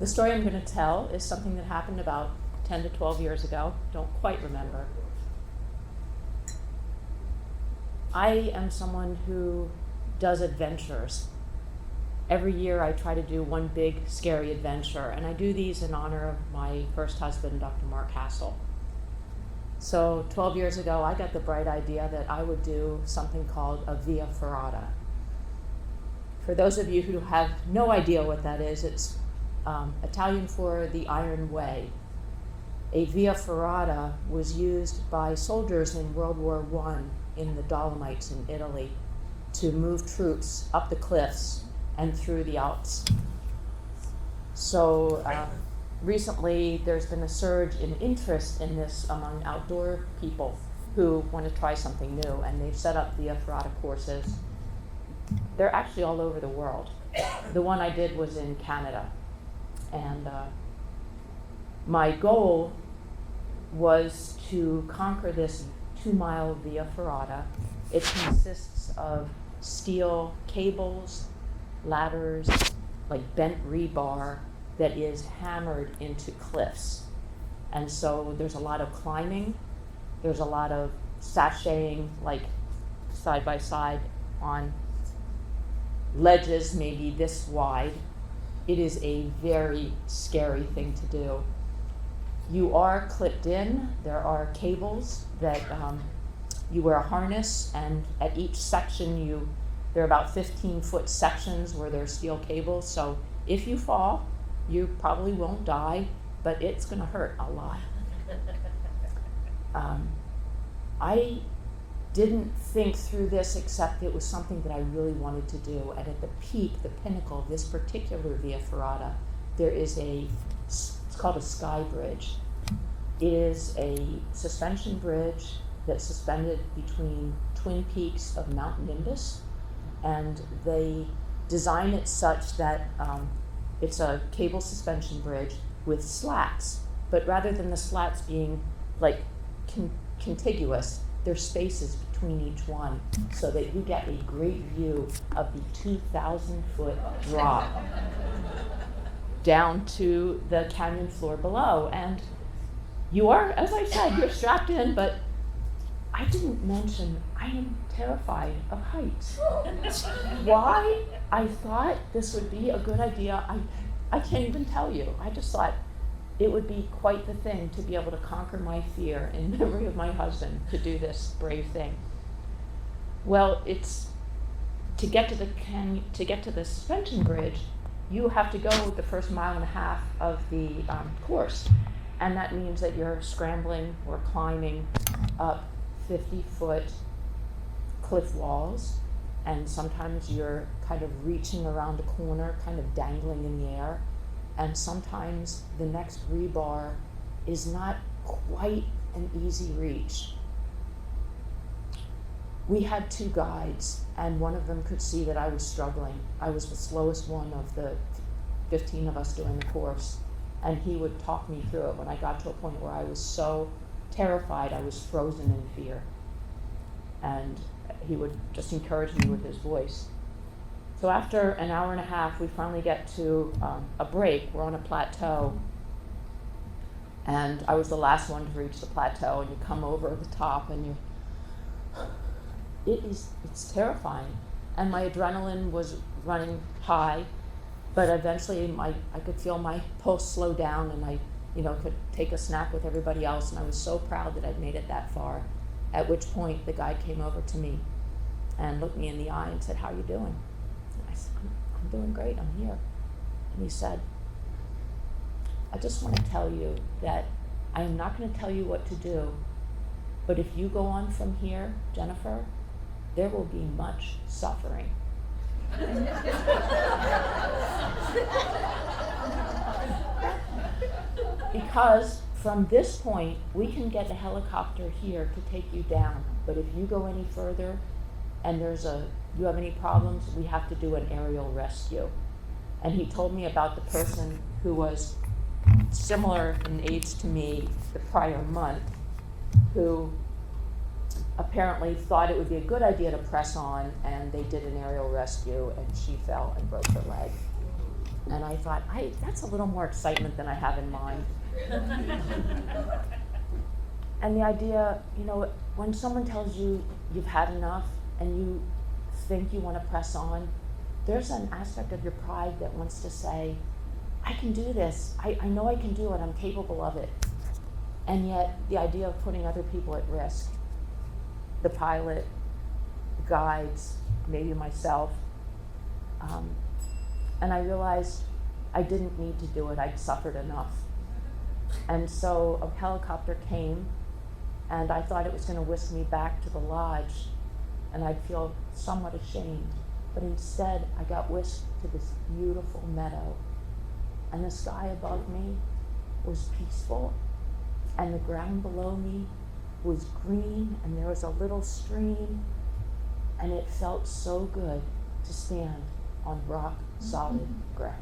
The story I'm going to tell is something that happened about 10 to 12 years ago. Don't quite remember. I am someone who does adventures. Every year I try to do one big scary adventure, and I do these in honor of my first husband, Dr. Mark Hassel. So 12 years ago, I got the bright idea that I would do something called a via ferrata. For those of you who have no idea what that is, it's Italian for the Iron Way. A via ferrata was used by soldiers in World War I in the Dolomites in Italy to move troops up the cliffs and through the Alps. So recently there's been a surge in interest in this among outdoor people who want to try something new, and they've set up via ferrata courses. They're actually all over the world. The one I did was in Canada, and my goal was to conquer this 2-mile via ferrata. It consists of steel cables, ladders, like bent rebar that is hammered into cliffs. And so there's a lot of climbing, there's a lot of sashaying, like side by side on ledges maybe this wide. It is a very scary thing to do. You are clipped in. There are cables that you wear a harness, and at each section there are about 15-foot sections where there are steel cables. So if you fall, you probably won't die, but it's going to hurt a lot. I didn't think through this except it was something that I really wanted to do. And at the peak, the pinnacle of this particular via ferrata, there is it's called a sky bridge. It is a suspension bridge that's suspended between twin peaks of Mount Nimbus, and they design it such that it's a cable suspension bridge with slats, but rather than the slats being like contiguous, there's spaces between each one so that you get a great view of the 2,000-foot drop down to the canyon floor below. And you are, as I said, you're strapped in, but I didn't mention I am terrified of heights. Why I thought this would be a good idea, I can't even tell you. I just thought it would be quite the thing to be able to conquer my fear in memory of my husband, to do this brave thing. Well, it's to get to the suspension bridge, you have to go the first 1.5 miles of the course, and that means that you're scrambling or climbing up 50-foot cliff walls, and sometimes you're kind of reaching around a corner, kind of dangling in the air, and sometimes the next rebar is not quite an easy reach. We had 2 guides, and one of them could see that I was struggling. I was the slowest one of the 15 of us doing the course, and he would talk me through it when I got to a point where I was so terrified I was frozen in fear. And he would just encourage me with his voice. So after 1.5 hours, we finally get to a break. We're on a plateau, and I was the last one to reach the plateau, and you come over the top, and it's terrifying. And my adrenaline was running high, but eventually I could feel my pulse slow down, and I could take a snack with everybody else, and I was so proud that I'd made it that far. At which point the guide came over to me and looked me in the eye and said, "How are you doing?" And I said, I'm doing great, I'm here. And he said, "I just want to tell you that I am not going to tell you what to do, but if you go on from here, Jennifer, there will be much suffering." Because from this point, we can get a helicopter here to take you down, but if you go any further and you have any problems, we have to do an aerial rescue. And he told me about the person who was similar in age to me the prior month, who apparently thought it would be a good idea to press on, and they did an aerial rescue, and she fell and broke her leg. And I thought, that's a little more excitement than I have in mind. And the idea, when someone tells you you've had enough and you think you want to press on, there's an aspect of your pride that wants to say, I can do this. I know I can do it. I'm capable of it. And yet the idea of putting other people at risk, the pilot, the guides, maybe myself, and I realized I didn't need to do it. I'd suffered enough. And so a helicopter came, and I thought it was going to whisk me back to the lodge, and I'd feel somewhat ashamed. But instead, I got whisked to this beautiful meadow, and the sky above me was peaceful, and the ground below me was green, and there was a little stream, and it felt so good to stand on rock solid ground.